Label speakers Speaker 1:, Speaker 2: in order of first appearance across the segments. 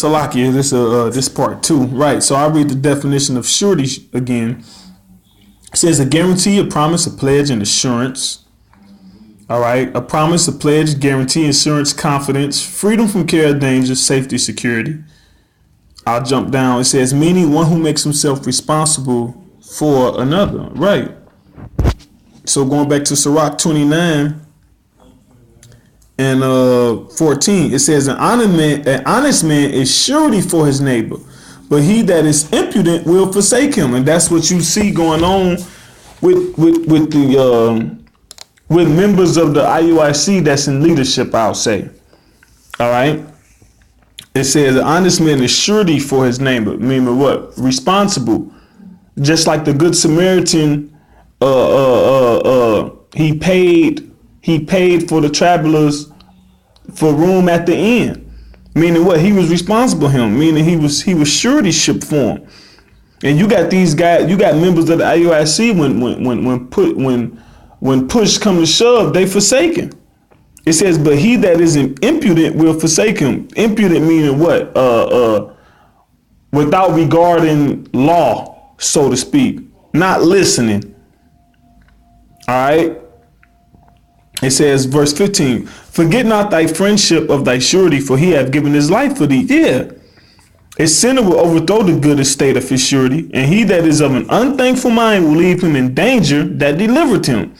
Speaker 1: Salakia, this part two, right? So I'll read the definition of surety again. It says a guarantee, a promise, a pledge, and assurance. All right, a promise, a pledge, guarantee, insurance, confidence, freedom from care or danger, safety, security. I'll jump down. It says meaning one who makes himself responsible for another. Right. So going back to Sirach 29 and 14, it says an honest man is surety for his neighbor, but he that is impudent will forsake him. And that's what you see going on with members of the IUIC that's in leadership, I'll say. All right. It says an honest man is surety for his neighbor, meaning what? Responsible. Just like the Good Samaritan, he paid for the travelers for room at the inn. Meaning what? He was responsible for him. Meaning he was suretyship for him. And you got these guys, you got members of the IUIC when push come to shove, they forsake him. It says, but he that is impudent will forsake him. Impudent meaning what? Without regarding law, so to speak. Not listening. All right. It says, verse 15, forget not thy friendship of thy surety, for he hath given his life for thee. Yeah. A sinner will overthrow the good estate of his surety, and he that is of an unthankful mind will leave him in danger that delivered him.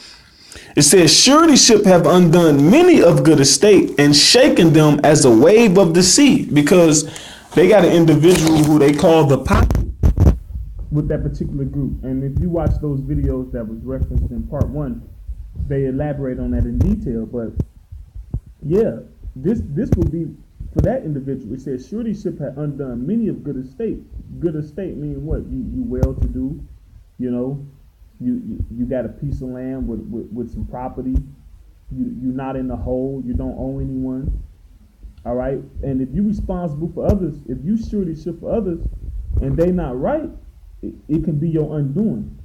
Speaker 1: It says, suretyship have undone many of good estate and shaken them as a wave of the sea, because they got an individual who they call the pocket with that particular group. And if you watch those videos that was referenced in part one, they elaborate on that in detail. But yeah, this will be for that individual. It says suretyship had undone many of good estate. Good estate meaning what? You well to do, you know. You got a piece of land with some property. You're not in the hole. You don't owe anyone. All right. And if you're responsible for others, if you suretyship for others and they not right, it can be your undoing.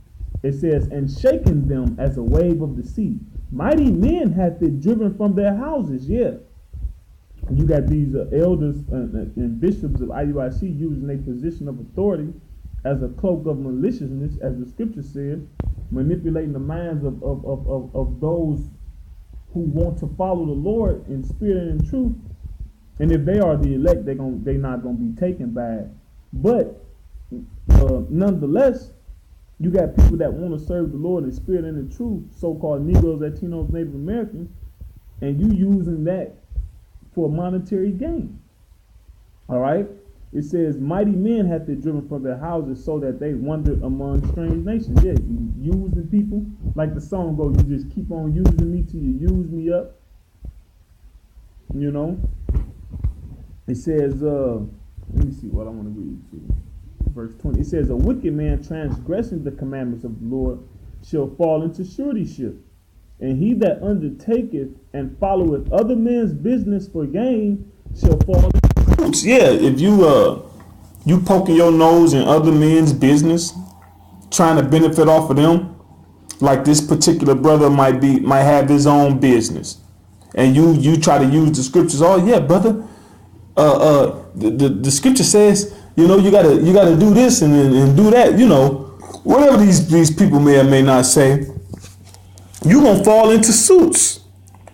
Speaker 1: It says, and shaking them as a wave of the sea. Mighty men hath it driven from their houses. Yeah. You got these elders and bishops of IUIC using their position of authority as a cloak of maliciousness, as the scripture says, manipulating the minds of those who want to follow the Lord in spirit and in truth. And if they are the elect, they not gonna be taken by it. But nonetheless, you got people that want to serve the Lord in spirit and in truth, so-called Negroes, Latinos, Native Americans, and you using that for monetary gain. All right. It says, mighty men hath they driven from their houses so that they wandered among strange nations. Yeah, you using people. Like the song goes, you just keep on using me till you use me up. You know? It says, let me see what I want to read to you. Verse 20. It says, a wicked man transgressing the commandments of the Lord shall fall into suretyship. And he that undertaketh and followeth other men's business for gain shall fall into. Yeah, if you poking your nose in other men's business, trying to benefit off of them, like this particular brother might have his own business, and you try to use the scriptures. Oh yeah, brother, the scripture says, you know, you gotta do this and do that. You know, whatever these people may or may not say, you gonna fall into suits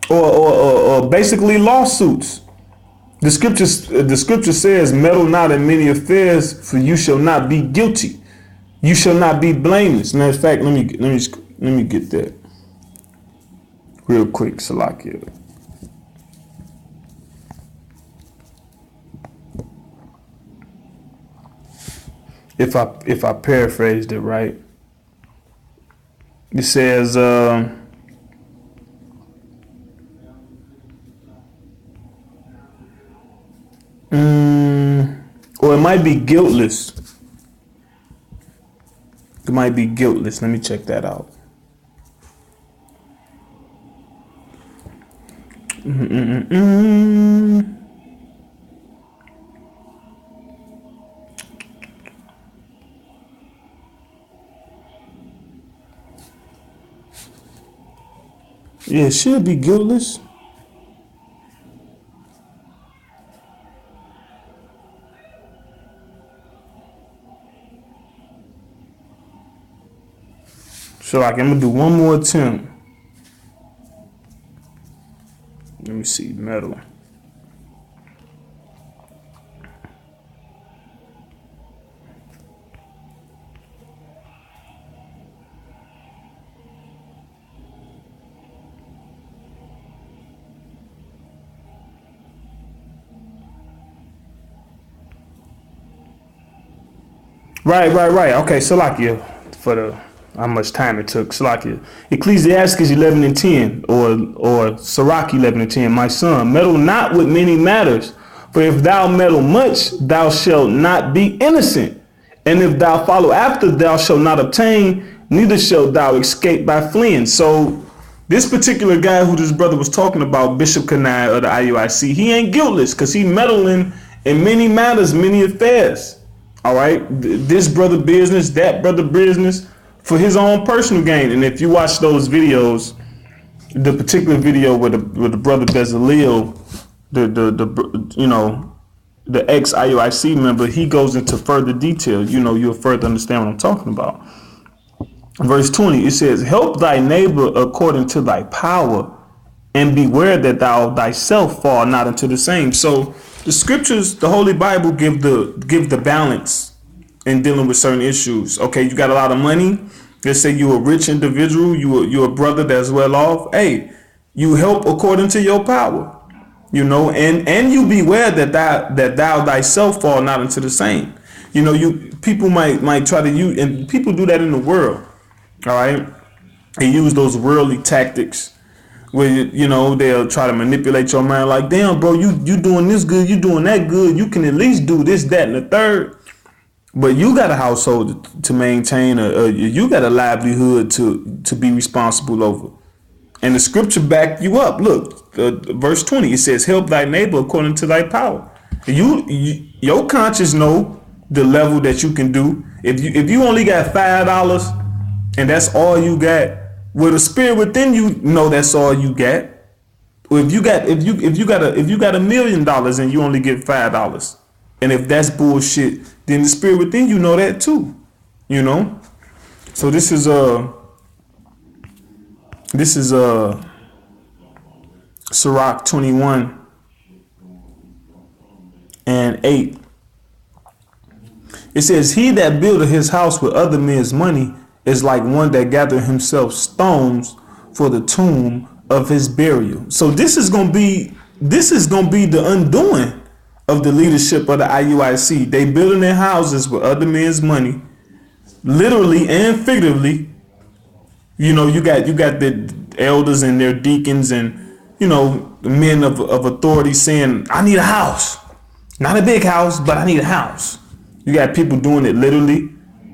Speaker 1: or basically lawsuits. The scripture says, meddle not in many affairs, for you shall not be guilty. You shall not be blameless. Matter of fact, let me get that real quick, Salakia. If I paraphrased it right, it says, or it might be guiltless. It might be guiltless. Let me check that out. Yeah, it should be guiltless. So like I'm gonna do one more attempt. Let me see, metal. Right. Okay, Salakia, for the how much time it took. Salakia. Ecclesiastes 11 and 10, or Sirach 11 and 10. My son, meddle not with many matters, for if thou meddle much, thou shalt not be innocent. And if thou follow after, thou shalt not obtain, neither shalt thou escape by fleeing. So this particular guy who this brother was talking about, Bishop Kanai of the IUIC, he ain't guiltless because he meddling in many matters, many affairs. All right, this brother business, that brother business, for his own personal gain. And if you watch those videos, the particular video with the brother Bezalel, the ex IUIC member, he goes into further detail. You'll further understand what I'm talking about. Verse 20, it says, "Help thy neighbor according to thy power, and beware that thou thyself fall not into the same." So the scriptures, the Holy Bible, give the balance in dealing with certain issues. Okay, you got a lot of money. Let's say you're a rich individual, you're a brother that's well off. Hey, you help according to your power, and you beware that thou thyself fall not into the same. People might try to use, and people do that in the world. All right, they use those worldly tactics where they'll try to manipulate your mind. Like, damn, bro, you doing this good, you doing that good. You can at least do this, that, and the third. But you got a household to maintain, you got a livelihood to be responsible over. And the scripture back you up. Look, verse 20, it says, "Help thy neighbor according to thy power." Your conscience know the level that you can do. If you only got $5 and that's all you got, well, the spirit within you know that's all you got. Or if you got $1 million and you only get $5, and if that's bullshit, then the spirit within you know that too. So this is Sirach 21 and 8. It says, "He that buildeth his house with other men's money is like one that gathereth himself stones for the tomb of his burial." So this is gonna be the undoing of the leadership of the IUIC. They building their houses with other men's money, literally and figuratively. You got the elders and their deacons and men of authority saying, "I need a house, not a big house, but I need a house." You got people doing it literally,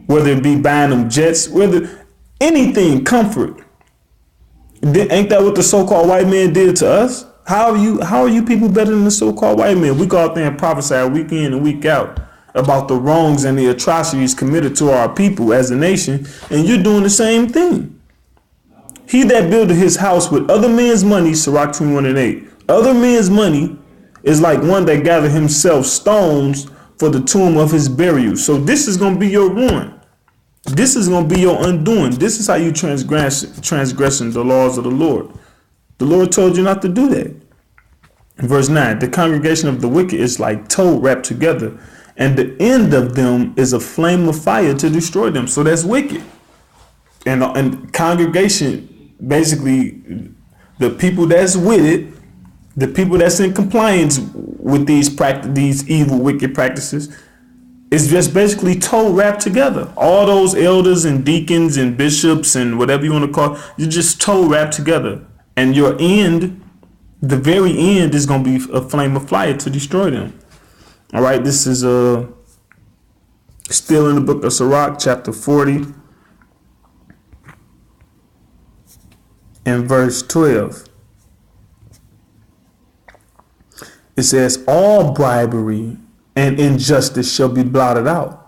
Speaker 1: whether it be buying them jets, whether anything, comfort. Ain't that what the so-called white man did to us? How are you people better than the so-called white man? We go out there and prophesy week in and week out about the wrongs and the atrocities committed to our people as a nation, and you're doing the same thing. "He that buildeth his house with other men's money," Sirach 21 and 8, "other men's money is like one that gathered himself stones for the tomb of his burial." So this is going to be your ruin. This is going to be your undoing. This is how you transgressing the laws of the Lord. The Lord told you not to do that. Verse 9, "The congregation of the wicked is like tow wrapped together, and the end of them is a flame of fire to destroy them." So that's wicked. And congregation, basically, the people that's with it, the people that's in compliance with these evil, wicked practices, is just basically tow wrapped together. All those elders and deacons and bishops and whatever you want to call it, you're just tow wrapped together. And your end, the very end, is going to be a flame of fire to destroy them. All right, this is still in the book of Sirach, chapter 40, and verse 12. It says, "All bribery and injustice shall be blotted out,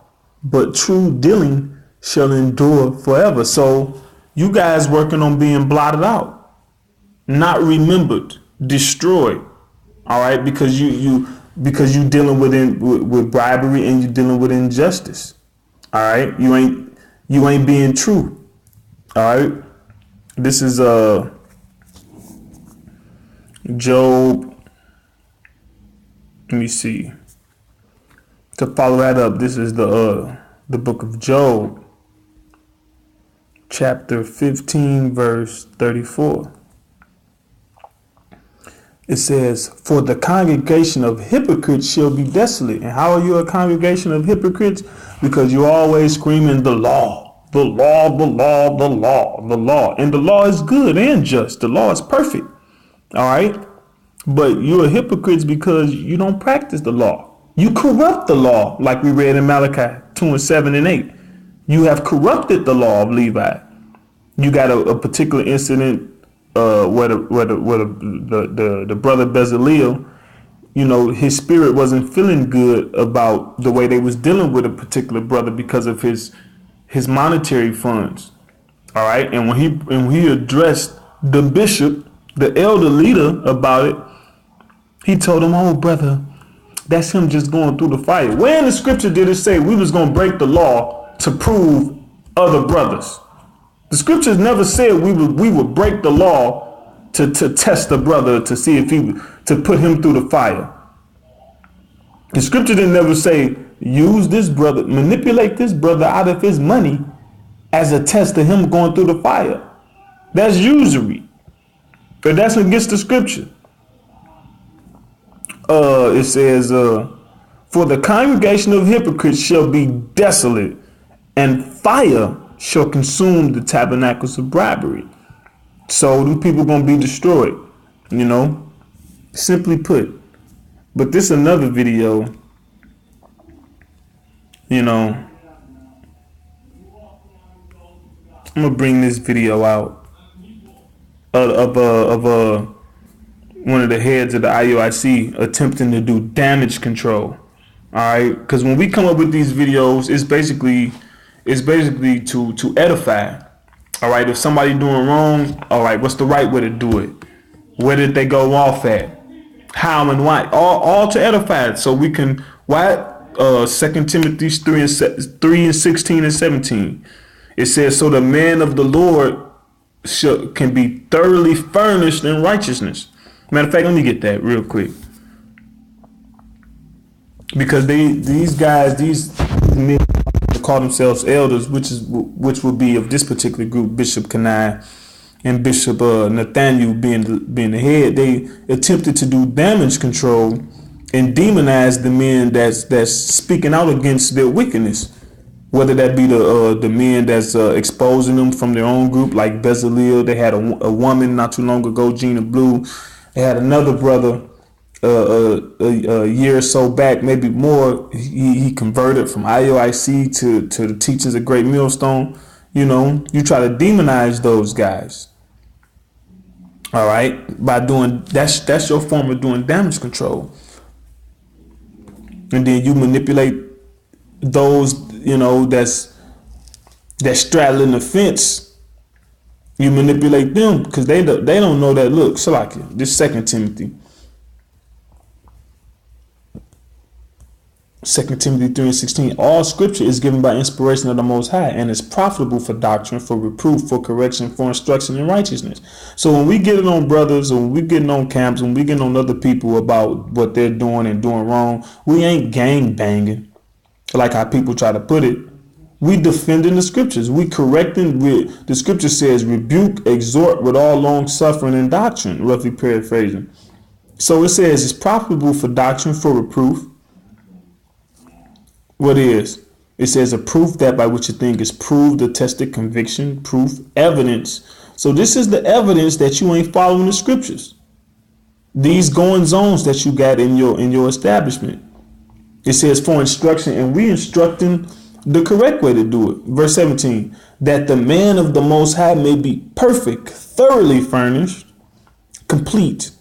Speaker 1: but true dealing shall endure forever." So you guys working on being blotted out, not remembered, destroyed. All right, because you dealing with bribery and you dealing with injustice. All right, you ain't being true. All right. This is Job. Let me see. To follow that up, this is the book of Job, chapter 15, verse 34. It says, "For the congregation of hypocrites shall be desolate." And how are you a congregation of hypocrites? Because you're always screaming the law, the law, the law, the law, the law. And the law is good and just. The law is perfect. All right. But you're hypocrites because you don't practice the law. You corrupt the law, like we read in Malachi 2 and 7 and 8. You have corrupted the law of Levi. You got a particular incident where the brother Bezalel, you know, his spirit wasn't feeling good about the way they was dealing with a particular brother because of his monetary funds. All right. And when he addressed the bishop, the elder leader, about it, he told him, "Oh, brother, that's him just going through the fire." Where in the scripture did it say we was going to break the law to prove other brothers? The scriptures never said we would break the law to test a brother to see if to put him through the fire. The scripture didn't never say use this brother, manipulate this brother out of his money as a test of him going through the fire. That's usury. But that's against the scripture. It says, "For the congregation of hypocrites shall be desolate, and fire shall consume the tabernacles of bribery." So them people gonna be destroyed, you know, simply put. But this is another video, you know. I'm gonna bring this video out of one of the heads of the IUIC attempting to do damage control. All right, because when we come up with these videos, it's basically to edify. All right, if somebody doing wrong, all right, what's the right way to do it? Where did they go off at? How and why? All to edify. So we can, why? 2 Timothy 3 and 16 and 17. It says, "So the man of the Lord can be thoroughly furnished in righteousness." Matter of fact, let me get that real quick, because these men call themselves elders, which would be of this particular group, Bishop Kenai and Bishop Nathaniel being the head. They attempted to do damage control and demonize the men that's speaking out against their wickedness, whether that be the men that's exposing them from their own group, like Bezalel. They had a woman not too long ago, Gina Blue. They had another brother a year or so back, maybe more. He converted from IUIC to the teachings of Great Millstone. You know, you try to demonize those guys. All right, by doing that's your form of doing damage control. And then you manipulate those, you know, that's straddling the fence. You manipulate them because they don't know that. Look, Salakia, this 2 Timothy 3 and 16. "All scripture is given by inspiration of the Most High and is profitable for doctrine, for reproof, for correction, for instruction in righteousness." So when we get it on brothers, or when we getting on camps, when we getting on other people about what they're doing and doing wrong, we ain't gang banging like how people try to put it. We defending the scriptures. We correcting. The scripture says, "Rebuke, exhort with all long suffering and doctrine," roughly paraphrasing. So it says it's profitable for doctrine, for reproof. What is? It says a proof that by which a thing is proved, attested, conviction, proof, evidence. So this is the evidence that you ain't following the scriptures. These goings ons that you got in your establishment. It says for instruction, and we instructing the correct way to do it. Verse 17, "That the man of the Most High may be perfect, thoroughly furnished, complete,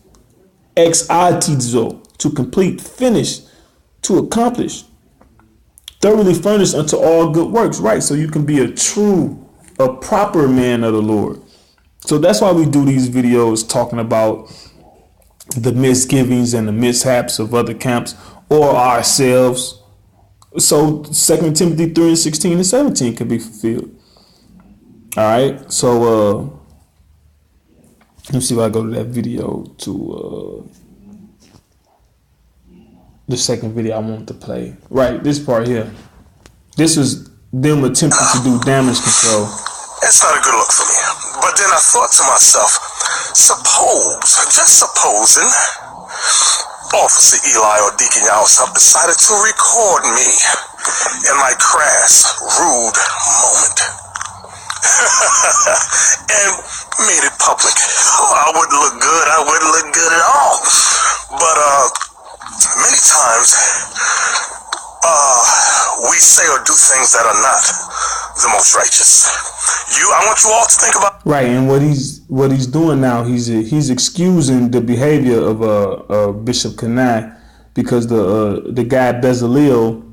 Speaker 1: ex artizo, to complete, finish, to accomplish, thoroughly furnished unto all good works." Right, so you can be a proper man of the Lord. So that's why we do these videos talking about the misgivings and the mishaps of other camps or ourselves. So 2 Timothy 3 and 16 and 17 can be fulfilled. All right. So let me see if I go to that video to the second video I want to play. Right, this part here. This is them attempting to do damage control.
Speaker 2: It's not a good look for me. But then I thought to myself, just supposing, Officer Eli or Deacon Yalsop decided to record me in my crass, rude moment. And made it public. Oh, I wouldn't look good. I wouldn't look good at all. But many times we say or do things that are not the most righteous. I want you all to think about
Speaker 1: right, and what he's doing now, he's excusing the behavior of Bishop Kanai, because the guy Bezalel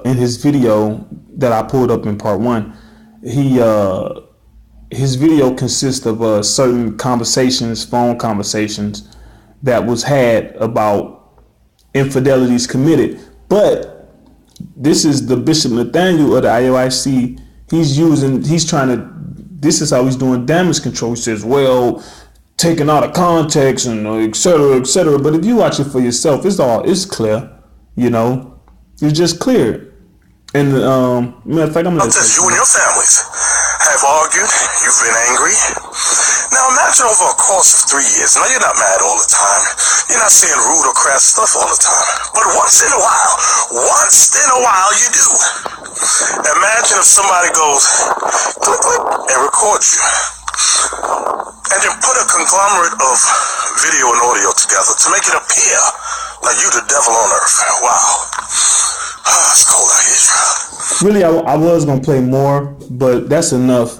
Speaker 1: in his video that I pulled up in part 1, his video consists of certain conversations, phone conversations that was had about infidelities committed. But this is the Bishop Nathaniel of the IUIC. This is how he's doing damage control. He says, well, taken out of context and et cetera, et cetera. But if you watch it for yourself, it's clear, it's just clear. And matter of fact, I'm going to
Speaker 2: you and your families have argued, you've been angry. Now imagine over a course of 3 years. Now you're not mad all the time. You're not saying rude or crass stuff all the time. But once in a while you do. Imagine if somebody goes click, click, and records you. And then put a conglomerate of video and audio together to make it appear like you the devil on earth. Wow. It's cold out here, child.
Speaker 1: Really, I was going to play more, but that's enough.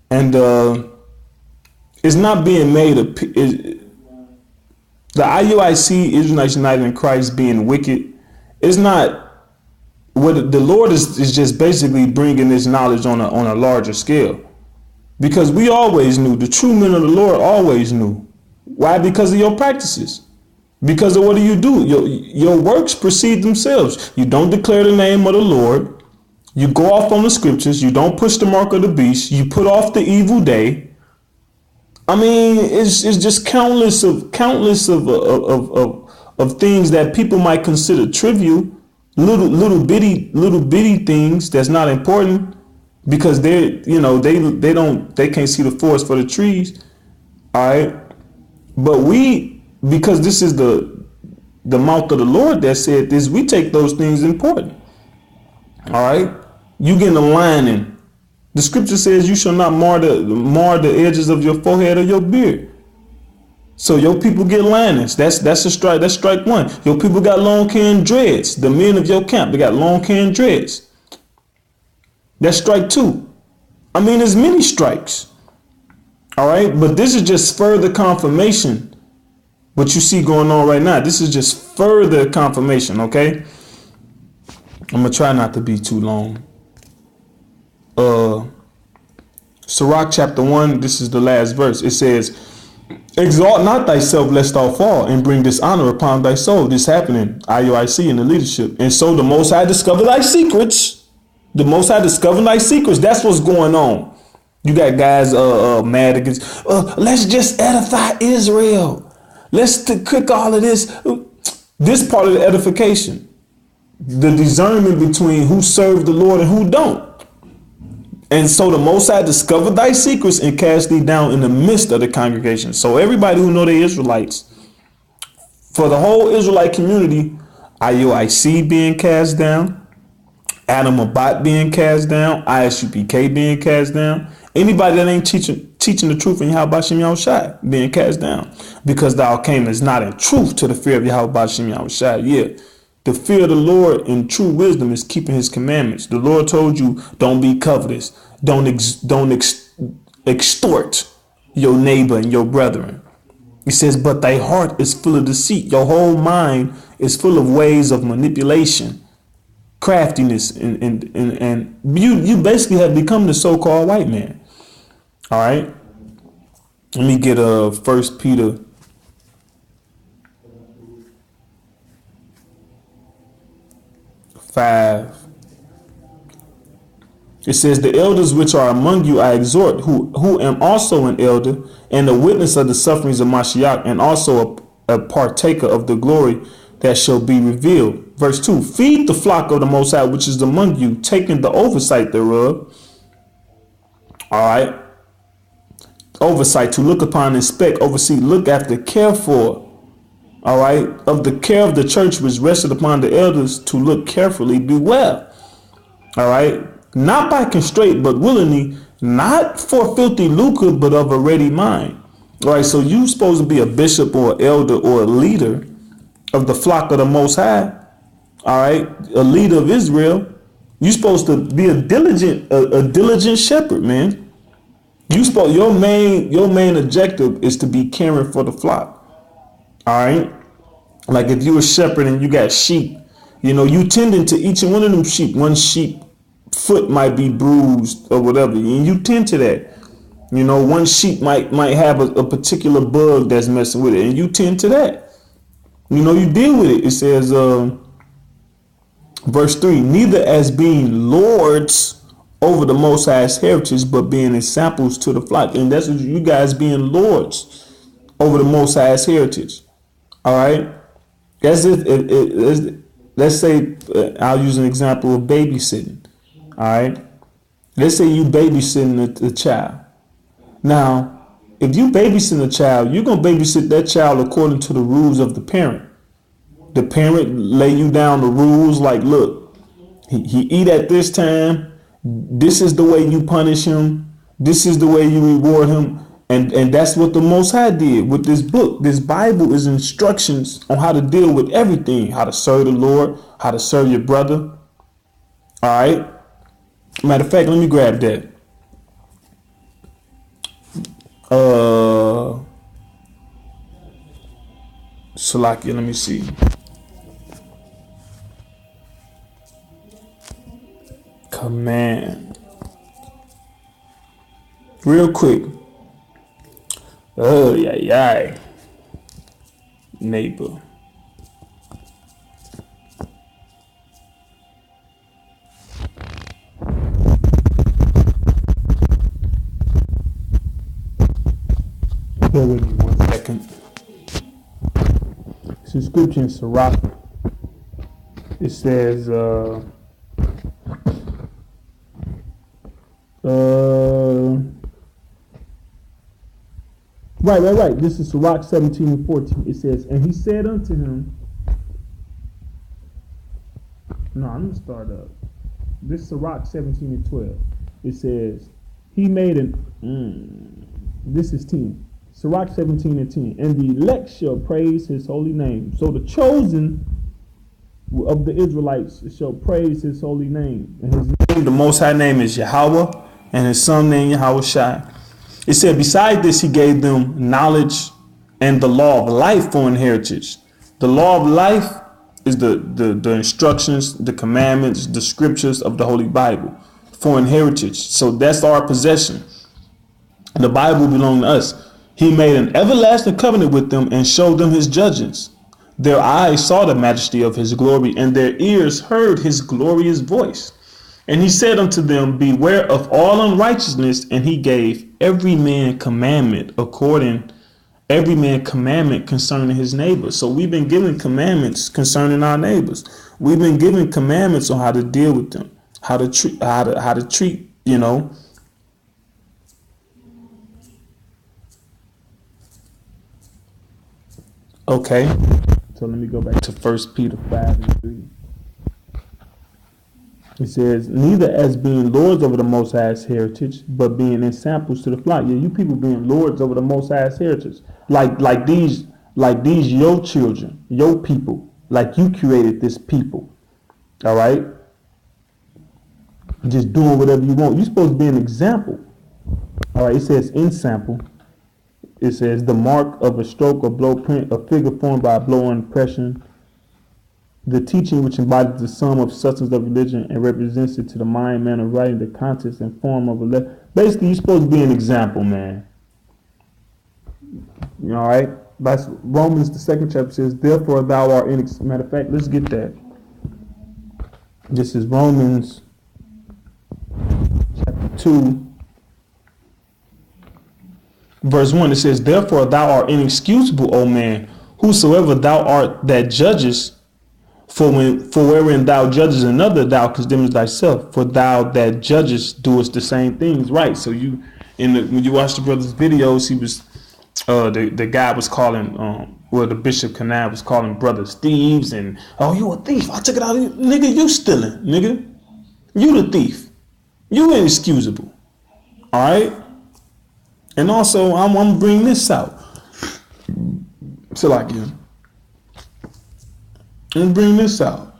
Speaker 1: And it's not being made the IUIC, Israelites United in Christ, being wicked. It's not. What the Lord is just basically bringing this knowledge on a larger scale, because we always knew, the true men of the Lord always knew. Why? Because of your practices. Because of what do? Your works precede themselves. You don't declare the name of the Lord. You go off on the scriptures. You don't push the mark of the beast. You put off the evil day. I mean, it's just countless of things that people might consider trivial, little bitty things that's not important, because they can't see the forest for the trees. All right, but because this is the mouth of the Lord that said this, we take those things important. All right, you getting a lining. The scripture says you shall not mar the edges of your forehead or your beard. So your people get linings. That's a strike. That's strike one. Your people got long hair and dreads. The men of your camp, they got long hair and dreads. That's strike two. I mean, there's many strikes. All right, but this is just further confirmation. What you see going on right now, this is just further confirmation. Okay, I'm gonna try not to be too long. Sirach chapter 1, this is the last verse. It says, exalt not thyself lest thou fall, and bring dishonor upon thy soul. This happening, IUIC in the leadership. And so the Most High discover thy secrets. The Most High discover thy secrets. That's what's going on. You got guys mad against, let's just edify Israel. Let's cook all of this. This part of the edification. The discernment between who serve the Lord and who don't. And so the Most High discovered thy secrets and cast thee down in the midst of the congregation. So everybody who know they Israelites, for the whole Israelite community, IUIC being cast down, Adam Abat being cast down, ISUPK being cast down, anybody that ain't teaching the truth in Yahweh Shem Yahushai being cast down, because thou camest not in truth to the fear of Yahweh Shem Yahushai. Yeah. The fear of the Lord in true wisdom is keeping his commandments. The Lord told you, don't be covetous. Don't extort your neighbor and your brethren. He says, but thy heart is full of deceit. Your whole mind is full of ways of manipulation, craftiness, and you basically have become the so-called white man. All right. Let me get 1 Peter 5. It says, the elders which are among you I exhort, who am also an elder, and a witness of the sufferings of Mashiach, and also a partaker of the glory that shall be revealed. Verse 2, feed the flock of the Most High, which is among you, taking the oversight thereof. All right. Oversight, to look upon, inspect, oversee, look after, care for. All right. Of the care of the church which rested upon the elders, to look carefully, beware. All right. Not by constraint, but willingly, not for filthy lucre, but of a ready mind. All right. So you supposed to be a bishop or an elder or a leader of the flock of the Most High. All right. A leader of Israel. You supposed to be a diligent shepherd, man. Your main objective is to be caring for the flock. All right. Like if you a shepherd and you got sheep, you tending to each one of them sheep. One sheep foot might be bruised or whatever, and you tend to that. One sheep might have a particular bug that's messing with it, and you tend to that. You deal with it. It says, verse 3, neither as being lords over the Most High's heritage, but being examples to the flock. And that's what you guys being lords over the Most High's heritage. All right. As if, let's say, I'll use an example of babysitting. All right. Let's say you babysitting a child. Now, if you babysitting a child, you're going to babysit that child according to the rules of the parent. The parent lay you down the rules like, look, he eat at this time. This is the way you punish him. This is the way you reward him. And that's what the Most High did with this book. This Bible is instructions on how to deal with everything. How to serve the Lord. How to serve your brother. All right. Matter of fact, let me grab that. Salakia, let me see. Command. Real quick. Oh, yeah. Neighbor. Bear with me 1 second. It's a scripture in Sirach. It says, Right. This is Sirach 17 and 14. It says, and he said unto him, no, I'm going to start up. This is Sirach 17 and 12. It says, he made this is 10. Sirach 17 and 10. And the elect shall praise his holy name. So the chosen of the Israelites shall praise his holy name. And his name, the Most High name, is Yahweh, and his son name Yahweh Shai. It said, beside this, he gave them knowledge and the law of life for inheritance. The law of life is the instructions, the commandments, the scriptures of the Holy Bible for inheritance. So that's our possession. The Bible belongs to us. He made an everlasting covenant with them and showed them his judgments. Their eyes saw the majesty of his glory, and their ears heard his glorious voice. And he said unto them, beware of all unrighteousness, and he gave every man commandment concerning his neighbor. So we've been given commandments concerning our neighbors. We've been given commandments on how to deal with them, how to treat, Okay, so let me go back to 1 Peter 5 and 3. It says, neither as being lords over the Most High's heritage, but being examples to the flock. Yeah, you people being lords over the Most High's heritage. Like these your children, your people. Like you created this people. All right? Just doing whatever you want. You're supposed to be an example. All right, it says in sample. It says the mark of a stroke or blow print, a figure formed by a blow or impression. The teaching which embodies the sum of substance of religion and represents it to the mind, manner of writing, the contents and form of a letter. Basically, you're supposed to be an example, man. All right? That's Romans, the 2nd chapter says, therefore thou art matter of fact, let's get that. This is Romans 2, verse 1, it says, therefore thou art inexcusable, O man, whosoever thou art that judgest, for wherein thou judgest another, thou condemnest thyself, for thou that judgest doest the same things. Right. So you, when you watch the brother's videos, he was the guy was calling the Bishop Canal was calling brothers thieves, and oh, you a thief, I took it out of you, nigga, you stealing, nigga, you the thief, you inexcusable. All right. And also I'm gonna bring this out. So like, I'm gonna bring this out.